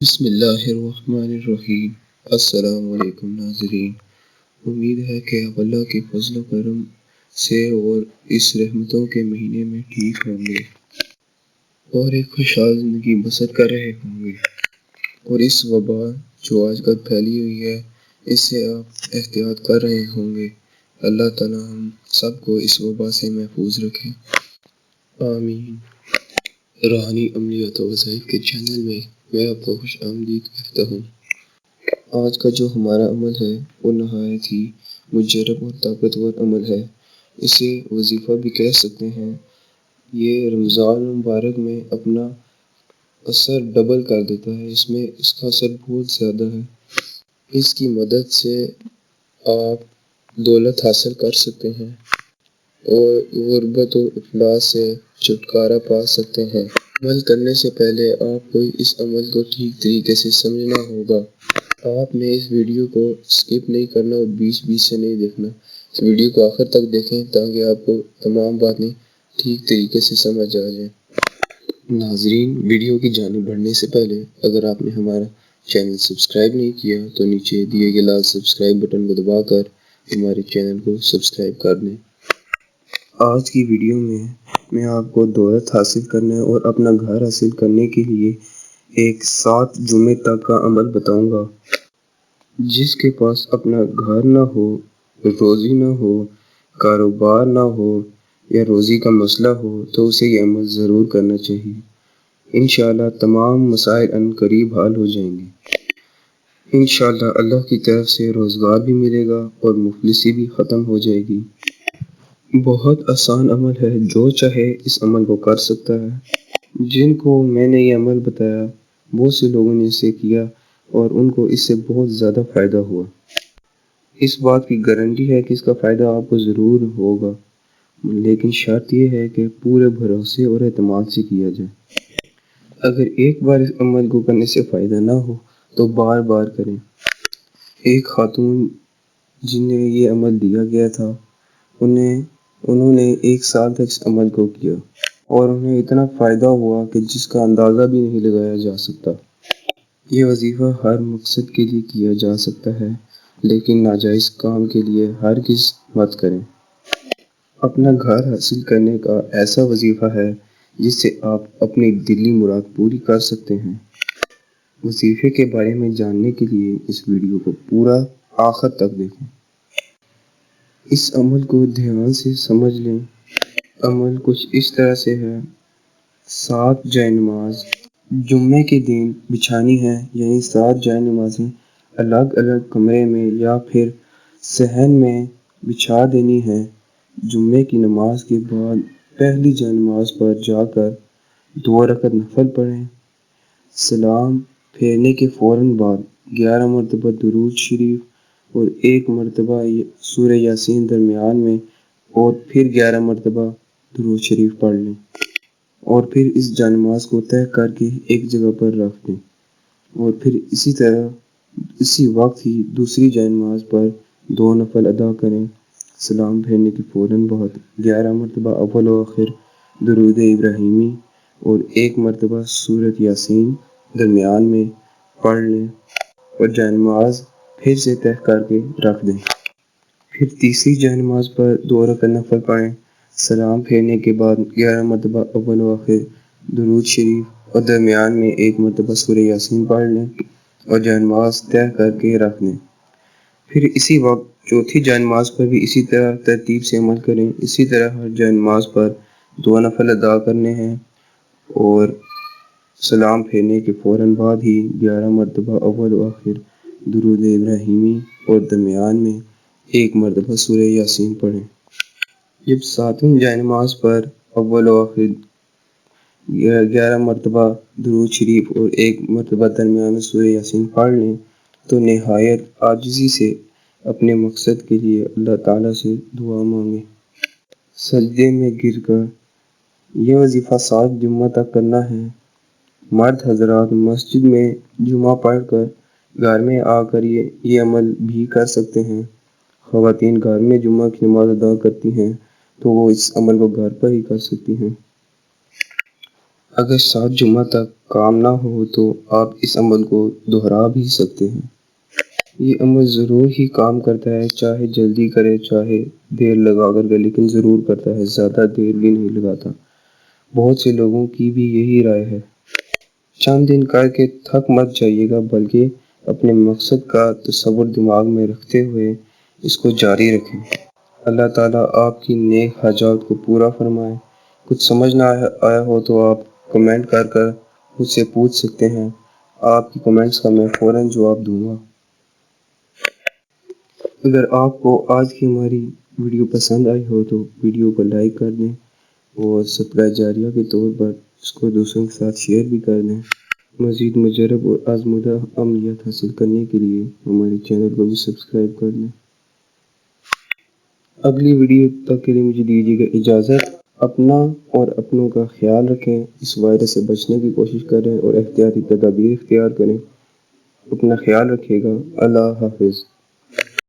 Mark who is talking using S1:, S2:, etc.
S1: بسم اللہ الرحمن الرحیم۔ السلام علیکم ناظرین، امید ہے کہ آپ اللہ کے فضل و کرم سے اور اس رحمتوں کے مہینے میں ٹھیک ہوں گے اور ایک خوشحال زندگی بسر کر رہے ہوں گے، اور اس وبا جو آج کل پھیلی ہوئی ہے اس سے آپ احتیاط کر رہے ہوں گے۔ اللہ تعالی ہم سب کو اس وبا سے محفوظ رکھے، آمین۔ روحانی عملیات و وظائف کے چینل میں میں آپ کو خوش آمدید کہتا ہوں۔ آج کا جو ہمارا عمل ہے وہ نہایت ہی مجرب اور طاقتور عمل ہے، اسے وظیفہ بھی کہہ سکتے ہیں۔ یہ رمضان مبارک میں اپنا اثر ڈبل کر دیتا ہے، اس کا اثر بہت زیادہ ہے۔ اس کی مدد سے آپ دولت حاصل کر سکتے ہیں اور غربت و افلاس سے چھٹکارا پا سکتے ہیں۔ عمل کرنے سے پہلے آپ کو اس عمل کو ٹھیک طریقے سے سمجھنا ہوگا۔ آپ نے اس ویڈیو کو سکپ نہیں کرنا اور بیچ سے نہیں دیکھنا، اس ویڈیو کو آخر تک دیکھیں تاکہ آپ کو تمام باتیں ٹھیک طریقے سے سمجھ آ جائیں۔ ناظرین، ویڈیو کی جانب بڑھنے سے پہلے اگر آپ نے ہمارا چینل سبسکرائب نہیں کیا تو نیچے دیے گئے لال سبسکرائب بٹن کو دبا کر ہمارے چینل کو سبسکرائب کر دیں۔ آج کی ویڈیو میں آپ کو دولت حاصل کرنے اور اپنا گھر حاصل کرنے کے لیے ایک 7 جمعے تک کا عمل بتاؤں گا۔ جس کے پاس اپنا گھر نہ ہو، روزی نہ ہو، کاروبار نہ ہو یا روزی کا مسئلہ ہو تو اسے یہ عمل ضرور کرنا چاہیے۔ انشاءاللہ تمام مسائل ان قریب حل ہو جائیں گے۔ انشاءاللہ اللہ کی طرف سے روزگار بھی ملے گا اور مفلسی بھی ختم ہو جائے گی۔ بہت آسان عمل ہے، جو چاہے اس عمل کو کر سکتا ہے۔ جن کو میں نے یہ عمل بتایا بہت سے لوگوں نے اسے کیا اور ان کو اس سے بہت زیادہ فائدہ ہوا۔ اس بات کی گارنٹی ہے کہ اس کا فائدہ آپ کو ضرور ہوگا، لیکن شرط یہ ہے کہ پورے بھروسے اور اعتماد سے کیا جائے۔ اگر ایک بار اس عمل کو کرنے سے فائدہ نہ ہو تو بار بار کریں۔ ایک خاتون جنہیں یہ عمل دیا گیا تھا انہوں نے 1 سال تک اس عمل کو کیا اور انہیں اتنا فائدہ ہوا کہ جس کا اندازہ بھی نہیں لگایا جا سکتا۔ یہ وظیفہ ہر مقصد کے لیے کیا جا سکتا ہے، لیکن ناجائز کام کے لیے ہرگز مت کریں۔ اپنا گھر حاصل کرنے کا ایسا وظیفہ ہے جس سے آپ اپنی دلی مراد پوری کر سکتے ہیں۔ وظیفے کے بارے میں جاننے کے لیے اس ویڈیو کو پورا آخر تک دیکھیں۔ اس عمل کو دھیان سے سمجھ لیں۔ عمل کچھ اس طرح سے ہے: 7 جائے نماز جمعے کے دن بچھانی ہے، یعنی 7 جائے نمازیں الگ الگ کمرے میں یا پھر صحن میں بچھا دینی ہے۔ جمعے کی نماز کے بعد پہلی جائے نماز پر جا کر 2 رکعت نفل پڑھیں۔ سلام پھیرنے کے فوراً بعد 11 مرتبہ درود شریف اور 1 مرتبہ سورہ یاسین درمیان میں، اور پھر 11 مرتبہ درود شریف پڑھ لیں، اور پھر اس جائے نماز کو طے کر کے ایک جگہ پر رکھ دیں، اور پھر اسی وقت ہی دوسری جائے نماز پر 2 نفل ادا کریں۔ سلام پھیرنے کے فوراً بعد 11 مرتبہ اول و آخر درود ابراہیمی اور 1 مرتبہ سورۃ یاسین درمیان میں پڑھ لیں، اور جائے نماز پھر سے طے کر کے رکھ دیں۔ پھر تیسری جائے نماز پر 2 رکعت نفل پڑھیں۔ سلام پھیرنے کے بعد 11 مرتبہ اول و آخر درود شریف اور درمیان میں 1 مرتبہ سورہ یاسین پڑھ لیں اور جائے نماز طے کر کے رکھ دیں۔ پھر اسی وقت چوتھی جائے نماز پر بھی اسی طرح ترتیب سے عمل کریں۔ اسی طرح ہر جائے نماز پر 2 نفل ادا کرنے ہیں، اور سلام پھیرنے کے فوراً بعد ہی 11 مرتبہ اول و آخر درود ابراہیمی اور درمیان میں 1 مرتبہ سورہ یاسین پڑھیں۔ جب 7ویں جائے نماز پر اول و آخر 11 مرتبہ درود شریف اور 1 مرتبہ درمیان میں سورہ یاسین پڑھ لیں تو نہایت عاجزی سے اپنے مقصد کے لیے اللہ تعالیٰ سے دعا مانگیں۔ سجدے میں گر کر یہ وظیفہ 7 جمعہ تک کرنا ہے۔ مرد حضرات مسجد میں جمعہ پڑھ کر گھر میں آ کر یہ عمل بھی کر سکتے ہیں۔ خواتین گھر میں جمعہ کی نماز ادا کرتی ہیں تو وہ اس عمل کو گھر پر ہی کر سکتی ہیں۔ اگر 7 جمعہ تک کام نہ ہو تو آپ اس عمل کو دہرا بھی سکتے ہیں۔ یہ عمل ضرور ہی کام کرتا ہے، چاہے جلدی کرے چاہے دیر لگا کر کرے، لیکن ضرور کرتا ہے، زیادہ دیر بھی نہیں لگاتا۔ بہت سے لوگوں کی بھی یہی رائے ہے۔ چند دن کر کے تھک مت جائیے گا، بلکہ اپنے مقصد کا تصور دماغ میں رکھتے ہوئے اس کو جاری رکھیں۔ اللہ تعالیٰ آپ کی نیک حاجات کو پورا فرمائے۔ کچھ سمجھ نہ آیا ہو تو آپ کمنٹ کر مجھ سے پوچھ سکتے ہیں۔ آپ کی کمنٹس کا میں فوراً جواب دوں گا۔ اگر آپ کو آج کی ہماری ویڈیو پسند آئی ہو تو ویڈیو کو لائک کر دیں اور صدقہ جاریہ کے طور پر اس کو دوسروں کے ساتھ شیئر بھی کر دیں۔ مزید مجرب اور آزمودہ عملیات حاصل کرنے کے لیے ہمارے چینل کو بھی سبسکرائب کر دیں۔ اگلی ویڈیو تک کے لیے مجھے دیجیے گا اجازت۔ اپنا اور اپنوں کا خیال رکھیں، اس وائرس سے بچنے کی کوشش کریں اور احتیاطی تدابیر اختیار کریں۔ اپنا خیال رکھیے گا۔ اللہ حافظ۔